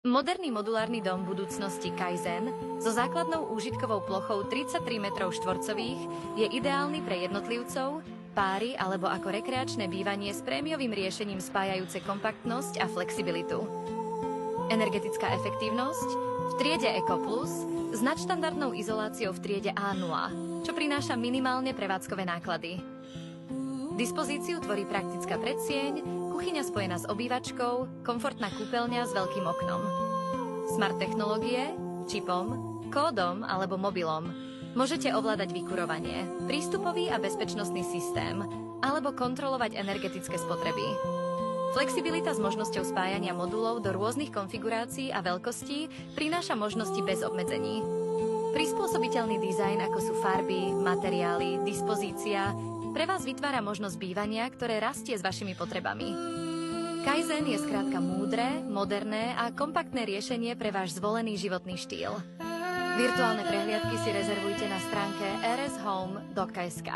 Moderný modulárny dom budúcnosti Kaizen so základnou úžitkovou plochou 33 m2 je ideálny pre jednotlivcov, páry alebo ako rekreačné bývanie s prémiovým riešením spájajúce kompaktnosť a flexibilitu. Energetická efektívnosť v triede Eco Plus s nadštandardnou izoláciou v triede A0, čo prináša minimálne prevádzkové náklady. Dispozíciu tvorí praktická predsieň, kuchyňa spojená s obývačkou, komfortná kúpeľňa s veľkým oknom. Smart technológie, čipom, kódom alebo mobilom môžete ovládať vykurovanie, prístupový a bezpečnostný systém alebo kontrolovať energetické spotreby. Flexibilita s možnosťou spájania modulov do rôznych konfigurácií a veľkostí prináša možnosti bez obmedzení. Prispôsobiteľný dizajn, ako sú farby, materiály, dispozícia, pre vás vytvára možnosť bývania, ktoré rastie s vašimi potrebami. Kaizen je skrátka múdre, moderné a kompaktné riešenie pre váš zvolený životný štýl. Virtuálne prehliadky si rezervujte na stránke rshome.sk.